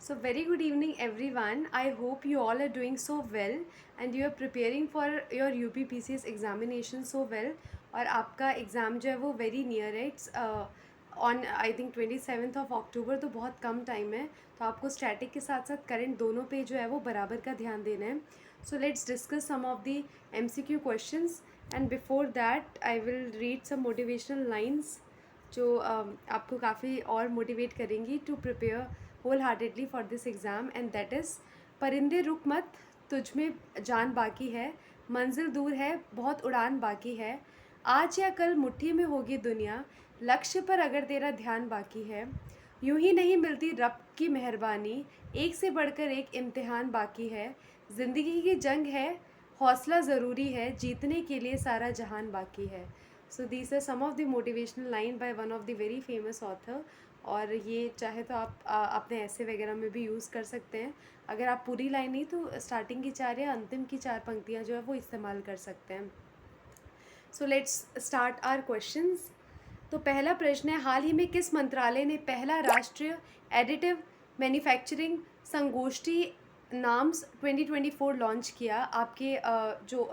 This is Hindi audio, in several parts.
So, very good evening, everyone. I hope you all are doing so well and you are preparing for your UPPCS examination so well. और आपका एग्ज़ाम जो है वो वेरी नियर है. इट्स ऑन आई थिंक 27 अक्टूबर, तो बहुत कम टाइम है. तो आपको स्टैटिक के साथ साथ करंट दोनों पे जो है वो बराबर का ध्यान देना है. So let's discuss some of the MCQ questions and before that I will read some motivational lines जो आपको काफ़ी और मोटिवेट करेंगी to prepare wholeheartedly for this exam. And that is, परिंदे रुक मत, तुझ में जान बाकी है, मंजिल दूर है, बहुत उड़ान बाकी है, आज या कल मुट्ठी में होगी दुनिया, लक्ष्य पर अगर तेरा ध्यान बाकी है, यूं ही नहीं मिलती रब की मेहरबानी, एक से बढ़कर एक इम्तिहान बाकी है, ज़िंदगी की जंग है, हौसला ज़रूरी है, जीतने के लिए सारा जहान बाकी है. So these are some of the motivational line by one of the very famous author. और ये चाहे तो आप अपने ऐसे वगैरह में भी यूज़ कर सकते हैं. अगर आप पूरी लाइन नहीं तो स्टार्टिंग की 4 या अंतिम की 4 पंक्तियाँ जो है वो इस्तेमाल कर सकते हैं. So let's start our questions. तो पहला प्रश्न है, हाल ही में किस मंत्रालय ने पहला राष्ट्रीय एडिटिव मैन्युफैक्चरिंग संगोष्ठी नाम्स 2024 लॉन्च किया? आपके जो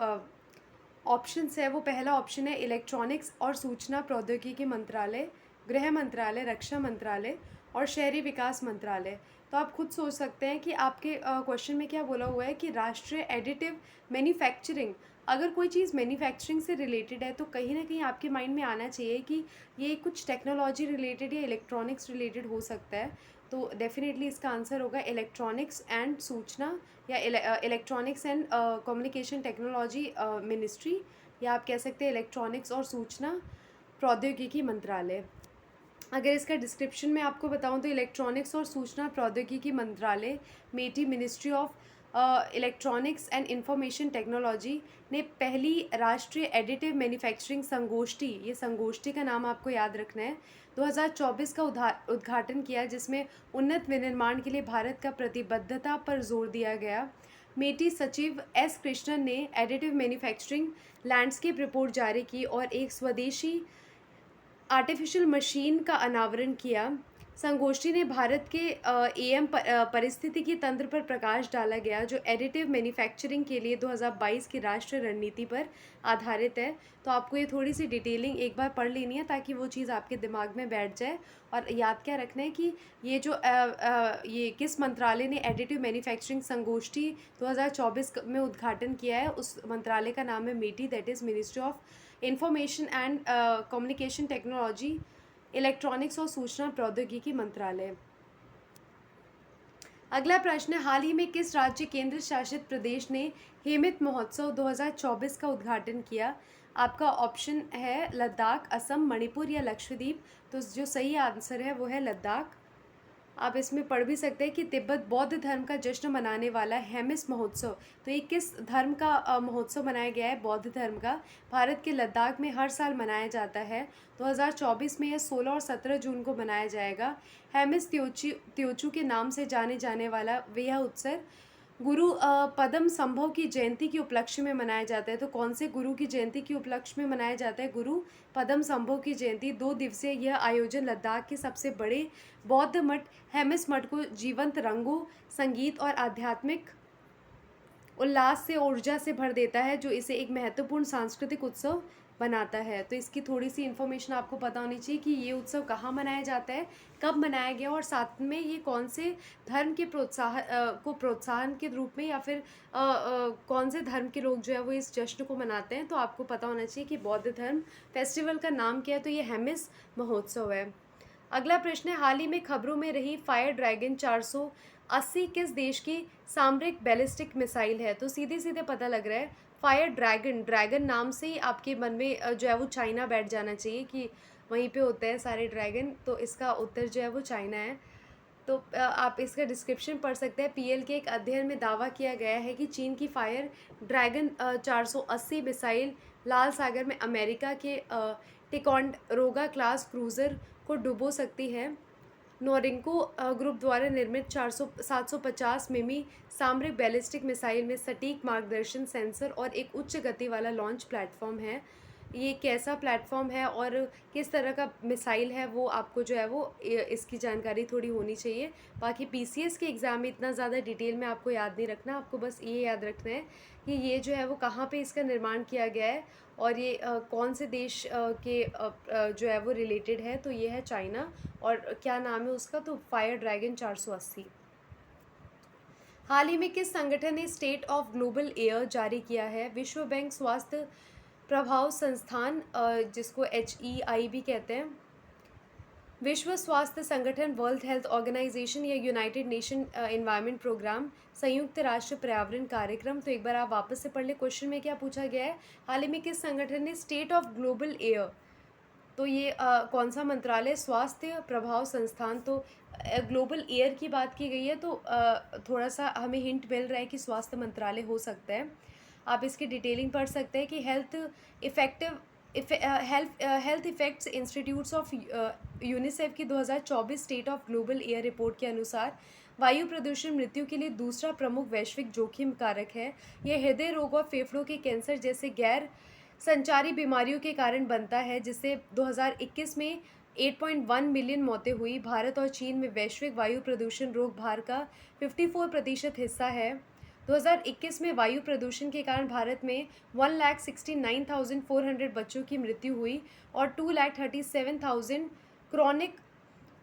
ऑप्शंस है वो पहला ऑप्शन है इलेक्ट्रॉनिक्स और सूचना प्रौद्योगिकी मंत्रालय, गृह मंत्रालय, रक्षा मंत्रालय और शहरी विकास मंत्रालय. तो आप खुद सोच सकते हैं कि आपके क्वेश्चन में क्या बोला हुआ है कि राष्ट्रीय एडिटिव मैन्युफैक्चरिंग. अगर कोई चीज़ मैन्युफैक्चरिंग से रिलेटेड है तो कहीं ना कहीं आपके माइंड में आना चाहिए कि ये कुछ टेक्नोलॉजी रिलेटेड या इलेक्ट्रॉनिक्स रिलेटेड हो सकता है. तो डेफिनेटली इसका आंसर होगा इलेक्ट्रॉनिक्स एंड सूचना या electronics and communication technology ministry, या आप कह सकते हैं इलेक्ट्रॉनिक्स और सूचना प्रौद्योगिकी मंत्रालय. अगर इसका डिस्क्रिप्शन में आपको बताऊं तो इलेक्ट्रॉनिक्स और सूचना प्रौद्योगिकी मंत्रालय, MeitY, ministry of electronics and information technology ने पहली राष्ट्रीय एडिटिव मैन्युफैक्चरिंग संगोष्ठी, ये संगोष्ठी का नाम आपको याद रखना है, 2024 का उद्घाटन किया, जिसमें उन्नत विनिर्माण के लिए भारत का प्रतिबद्धता पर जोर दिया गया. मेटी सचिव एस कृष्णन ने एडिटिव मैन्युफैक्चरिंग लैंडस्केप रिपोर्ट जारी की और एक स्वदेशी आर्टिफिशियल मशीन का अनावरण किया. संगोष्ठी ने भारत के एएम परिस्थितिकी तंत्र पर प्रकाश डाला गया, जो एडिटिव मैन्युफैक्चरिंग के लिए 2022 की राष्ट्रीय रणनीति पर आधारित है. तो आपको ये थोड़ी सी डिटेलिंग एक बार पढ़ लेनी है ताकि वो चीज़ आपके दिमाग में बैठ जाए. और याद क्या रखना है कि ये जो ये किस मंत्रालय ने एडिटिव मैन्युफैक्चरिंग संगोष्ठी 2024 में उद्घाटन किया है, उस मंत्रालय का नाम है MeitY, that is ministry of information and communication technology, electronics और सूचना प्रौद्योगिकी मंत्रालय. अगला प्रश्न है, हाल ही में किस राज्य केंद्र शासित प्रदेश ने हेमित महोत्सव 2024 का उद्घाटन किया? आपका ऑप्शन है लद्दाख, असम, मणिपुर या लक्षद्वीप. तो जो सही आंसर है वो है लद्दाख. आप इसमें पढ़ भी सकते हैं कि तिब्बत बौद्ध धर्म का जश्न मनाने वाला हेमिस महोत्सव. तो ये किस धर्म का महोत्सव मनाया गया है? बौद्ध धर्म का. भारत के लद्दाख में हर साल मनाया जाता है. 2024 में यह 16 और 17 जून को मनाया जाएगा. हेमिस त्योचू के नाम से जाने जाने वाला यह उत्सव गुरु पदम संभव की जयंती के उपलक्ष्य में मनाया जाता है. तो कौन से गुरु की जयंती के उपलक्ष्य में मनाया जाता है? गुरु पदम संभव की जयंती. 2 दिवसीय यह आयोजन लद्दाख के सबसे बड़े बौद्ध मठ हेमिस मठ को जीवंत रंगों, संगीत और आध्यात्मिक उल्लास से, ऊर्जा से भर देता है, जो इसे एक महत्वपूर्ण सांस्कृतिक उत्सव बनाता है. तो इसकी थोड़ी सी इन्फॉर्मेशन आपको पता होनी चाहिए कि ये उत्सव कहाँ मनाया जाता है, कब मनाया गया, और साथ में ये कौन से धर्म के प्रोत्साहन के रूप में, या फिर कौन से धर्म के लोग जो है वो इस जश्न को मनाते हैं. तो आपको पता होना चाहिए कि बौद्ध धर्म फेस्टिवल का नाम क्या है, तो ये हेमिस महोत्सव है. अगला प्रश्न है, हाल ही में खबरों में रही फायर ड्रैगन 480 किस देश की सामरिक बैलिस्टिक मिसाइल है? तो सीधे सीधे पता लग रहा है, फायर ड्रैगन, ड्रैगन नाम से ही आपके मन में जो है वो चाइना बैठ जाना चाहिए कि वहीं पे होते हैं सारे ड्रैगन. तो इसका उत्तर जो है वो चाइना है. तो आप इसका डिस्क्रिप्शन पढ़ सकते हैं. पीएल के एक अध्ययन में दावा किया गया है कि चीन की फायर ड्रैगन 480 मिसाइल लाल सागर में अमेरिका के टिकोंडरोगा क्लास क्रूज़र को डुबो सकती है. नोरिंको ग्रुप द्वारा निर्मित 750 मिमी सामरिक बैलिस्टिक मिसाइल में सटीक मार्गदर्शन, सेंसर और एक उच्च गति वाला लॉन्च प्लेटफॉर्म है. ये कैसा प्लेटफॉर्म है और किस तरह का मिसाइल है, वो आपको जो है वो इसकी जानकारी थोड़ी होनी चाहिए। बाकी पीसीएस के एग्ज़ाम में इतना ज़्यादा डिटेल में आपको याद नहीं रखना, आपको बस ये याद रखना है कि ये जो है वो कहाँ पे इसका निर्माण किया गया है और ये कौन से देश के जो है वो रिलेटेड है। तो ये है चाइना, और क्या नाम है उसका, तो फायर ड्रैगन 480। हाल ही में किस संगठन ने स्टेट ऑफ ग्लोबल एयर जारी किया है? विश्व बैंक, स्वास्थ्य प्रभाव संस्थान जिसको HEI भी कहते हैं, विश्व स्वास्थ्य संगठन, वर्ल्ड हेल्थ ऑर्गेनाइजेशन या यूनाइटेड नेशन एनवायरनमेंट प्रोग्राम, संयुक्त राष्ट्र पर्यावरण कार्यक्रम। तो एक बार आप वापस से पढ़ ले, क्वेश्चन में क्या पूछा गया है? हाल ही में किस संगठन ने स्टेट ऑफ ग्लोबल एयर, तो ये कौन सा मंत्रालय? स्वास्थ्य प्रभाव संस्थान। तो ग्लोबल एयर की बात की गई है, तो थोड़ा सा हमें हिंट मिल रहा है कि स्वास्थ्य मंत्रालय हो सकता है। आप इसकी डिटेलिंग पढ़ सकते हैं कि health effects institutes of UNICEF की 2024 state of global air report के अनुसार वायु प्रदूषण मृत्यु के लिए दूसरा प्रमुख वैश्विक जोखिम कारक है। यह हृदय रोग और फेफड़ों के कैंसर जैसे गैर संचारी बीमारियों के कारण बनता है, जिससे 2021 में 8.1 मिलियन मौतें हुई। भारत और चीन में वैश्विक वायु प्रदूषण रोग भार का 54% हिस्सा है। 2021 में वायु प्रदूषण के कारण भारत में 1,69,400 बच्चों की मृत्यु हुई और 2,37,000 क्रॉनिक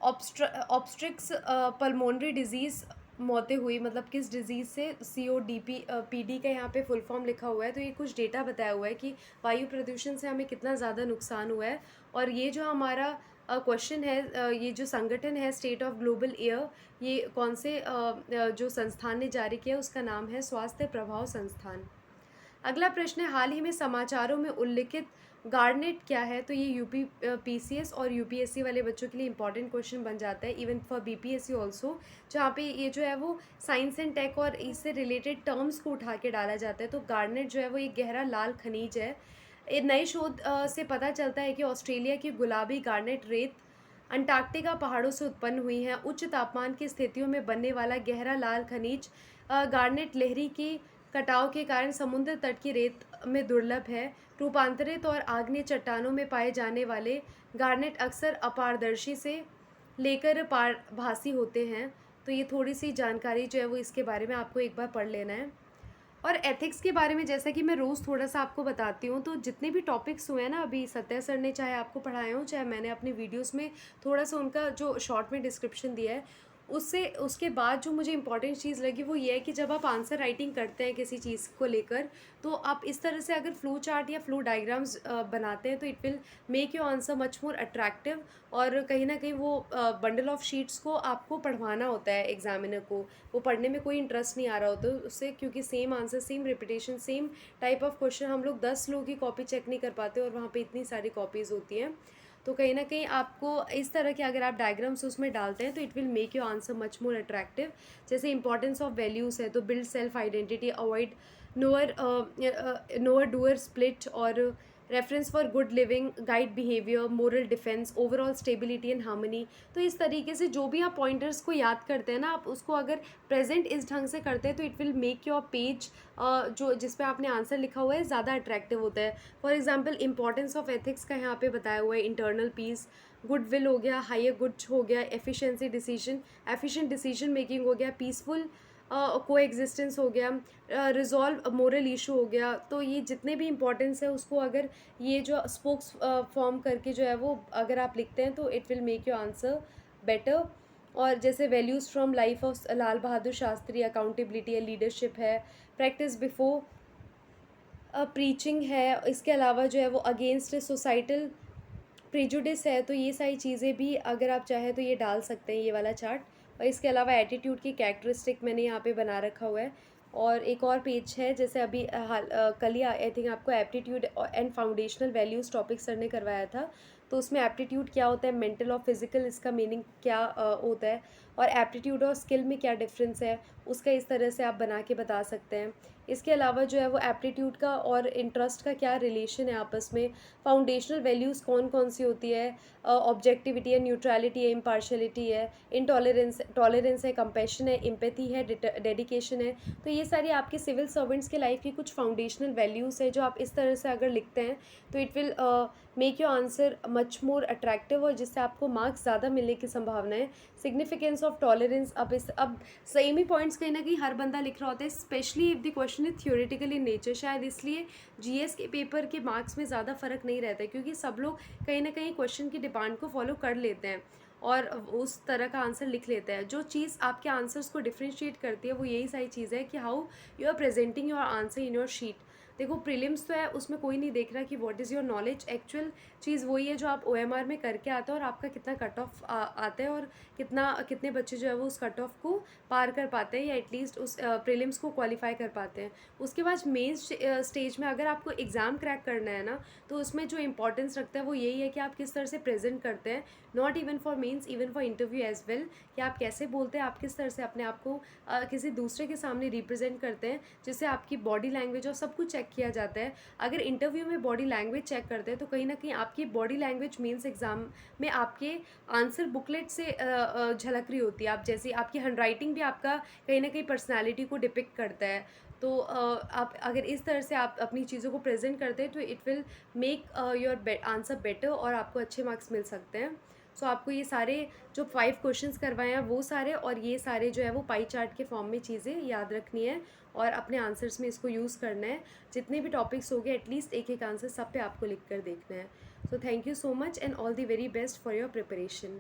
ऑब्स्ट्रिक्स पल्मोनरी डिजीज़ मौतें हुई। मतलब किस डिज़ीज़ से? COPD का यहाँ पे फुल फॉर्म लिखा हुआ है। तो ये कुछ डेटा बताया हुआ है कि वायु प्रदूषण से हमें कितना ज़्यादा नुकसान हुआ है। और ये जो हमारा क्वेश्चन है, ये जो संगठन है स्टेट ऑफ ग्लोबल एयर, ये कौन से जो संस्थान ने जारी किया, उसका नाम है स्वास्थ्य प्रभाव संस्थान। अगला प्रश्न है, हाल ही में समाचारों में उल्लिखित गार्नेट क्या है? तो ये यूपी PCS और UPSC वाले बच्चों के लिए इंपॉर्टेंट क्वेश्चन बन जाता है, इवन फॉर BPSC ऑल्सो, जहाँ पे ये जो है वो साइंस एंड टेक और इससे रिलेटेड टर्म्स को उठा के डाला जाता है। तो गार्नेट जो है वो एक गहरा लाल खनिज है। एक नए शोध से पता चलता है कि ऑस्ट्रेलिया की गुलाबी गार्नेट रेत अंटार्कटिका पहाड़ों से उत्पन्न हुई हैं। उच्च तापमान की स्थितियों में बनने वाला गहरा लाल खनिज गार्नेट लहरी की कटाव के कारण समुद्र तट की रेत में दुर्लभ है। रूपांतरित और आग्नेय चट्टानों में पाए जाने वाले गार्नेट अक्सर अपारदर्शी से लेकर पारभासी होते हैं। तो ये थोड़ी सी जानकारी जो है वो इसके बारे में आपको एक बार पढ़ लेना है। और एथिक्स के बारे में जैसा कि मैं रोज़ थोड़ा सा आपको बताती हूँ, तो जितने भी टॉपिक्स हुए हैं ना, अभी सत्या सर ने चाहे आपको पढ़ाए हों, चाहे मैंने अपने वीडियोस में थोड़ा सा उनका जो शॉर्ट में डिस्क्रिप्शन दिया है, उससे उसके बाद जो मुझे इंपॉर्टेंट चीज़ लगी वो ये है कि जब आप आंसर राइटिंग करते हैं किसी चीज़ को लेकर, तो आप इस तरह से अगर फ्लो चार्ट या फ्लो डायग्राम्स बनाते हैं, तो it will make your answer much more attractive. और कहीं ना कहीं वो बंडल ऑफ शीट्स को आपको पढ़वाना होता है एग्जामिनर को, वो पढ़ने में कोई इंटरेस्ट नहीं आ रहा होता उससे, क्योंकि same answer, same repetition, same type of question हम लोग 10 लोगों की कॉपी चेक नहीं कर पाते और वहाँ पे इतनी सारी कॉपीज़ होती हैं। तो कहीं ना कहीं आपको इस तरह के अगर आप डायग्राम्स उसमें डालते हैं, तो it will make your answer much more attractive. जैसे इंपॉर्टेंस ऑफ वैल्यूज़ है, तो build self identity, avoid knower doer split, और reference for good living, guide behaviour, moral defence, overall stability and harmony. तो इस तरीके से जो भी आप पॉइंटर्स को याद करते हैं ना, आप उसको अगर प्रेजेंट इस ढंग से करते हैं, तो it will make your page जो जिस पे आपने आंसर लिखा हुआ है ज़्यादा अट्रैक्टिव होता है। For example, importance of ethics का यहाँ पे बताया हुआ है, इंटरनल पीस, गुड विल हो गया, हायर गुड हो गया, एफिशिएंट डिसीजन मेकिंग हो गया, पीसफुल को एग्जिस्टेंस हो गया, रिजॉल्व मोरल इशू हो गया। तो ये जितने भी इंपॉर्टेंस है उसको अगर ये जो स्पोक्स फॉर्म करके जो है वो अगर आप लिखते हैं, तो it will make your answer better. और जैसे values from life of Lal Bahadur Shastri, accountability है, लीडरशिप है, प्रैक्टिस बिफोर प्रीचिंग है, इसके अलावा जो है वो अगेंस्ट सोसाइटल प्रेजुडिस है। तो ये सारी चीज़ें भी अगर आप चाहें तो ये डाल सकते हैं, ये वाला चार्ट। और इसके अलावा एटीट्यूड की कैरेक्टरिस्टिक मैंने यहाँ पे बना रखा हुआ है। और एक और पेज है, जैसे अभी कल ही आई थिंक आपको aptitude and foundational values topic sir ने करवाया था। तो उसमें एप्टीट्यूड क्या होता है, मेंटल और फिजिकल, इसका मीनिंग क्या होता है। और एप्टीट्यूड और स्किल में क्या डिफरेंस है, उसका इस तरह से आप बना के बता सकते हैं। इसके अलावा जो है वो एप्टीट्यूड का और इंटरेस्ट का क्या रिलेशन है आपस में, फाउंडेशनल वैल्यूज़ कौन कौन सी होती है, ऑब्जेक्टिविटी है, न्यूट्रलिटी है, इम्पार्शलिटी है, टॉलरेंस है, कंपैशन है, एम्पैथी है, डेडिकेशन है। तो ये सारी आपके सिविल सर्वेंट्स के लाइफ की कुछ फाउंडेशनल वैल्यूज़ है जो आप इस तरह से अगर लिखते हैं तो it will make your answer much more attractive, और जिससे आपको मार्क्स ज़्यादा मिलने की संभावना है। सिग्निफिकेंस ऑफ टॉलरेंस, अब सेम ही पॉइंट्स कहीं ना कहीं हर बंदा लिख रहा होता है, specially if the question is theoretical in nature. शायद इसलिए जीएस के पेपर के मार्क्स में ज़्यादा फ़र्क नहीं रहता है, क्योंकि सब लोग कहीं ना कहीं क्वेश्चन की डिमांड को फॉलो कर लेते हैं और उस तरह का आंसर लिख लेते हैं। जो चीज़ आपके आंसर्स को डिफ्रेंशिएट करती है वो यही सारी चीज़ है कि how you are presenting your answer in your sheet. देखो प्रीलिम्स तो है, उसमें कोई नहीं देख रहा कि what is your knowledge, actual चीज़ वही है जो आप ओएमआर में करके आते हो और आपका कितना कट ऑफ आता है, और कितने बच्चे जो है वो उस कट ऑफ को पार कर पाते हैं या एटलीस्ट उस प्रीलिम्स को क्वालिफाई कर पाते हैं। उसके बाद मेन स्टेज में अगर आपको एग्ज़ाम क्रैक करना है ना, तो उसमें जो इंपॉर्टेंस रखता है वो यही है कि आप किस तरह से प्रेजेंट करते हैं, not even for mains, even for interview as well, कि आप कैसे बोलते हैं, आप किस तरह से अपने आप को किसी दूसरे के सामने रिप्रेजेंट करते हैं, जिससे आपकी बॉडी लैंग्वेज और सब कुछ चेक किया जाता है। अगर इंटरव्यू में बॉडी लैंग्वेज चेक करते हैं तो कहीं ना कहीं आपकी बॉडी लैंग्वेज मेंस एग्जाम में आपके आंसर बुकलेट से झलक रही होती है। आप जैसे आपकी हैंड राइटिंग भी आपका कहीं ना कहीं पर्सनैलिटी को डिपिक्ट करता है। तो आप अगर इस तरह से आप अपनी चीज़ों को प्रेजेंट करते हैं तो it will make your answer better और आपको अच्छे मार्क्स मिल सकते हैं। सो आपको ये सारे जो 5 क्वेश्चंस करवाए हैं वो सारे और ये सारे जो है वो पाई चार्ट के फॉर्म में चीज़ें याद रखनी है और अपने आंसर्स में इसको यूज़ करना है। जितने भी टॉपिक्स हो गए एटलीस्ट एक एक आंसर सब पे आपको लिख कर देखना है। So thank you so much and all the very best for your preparation.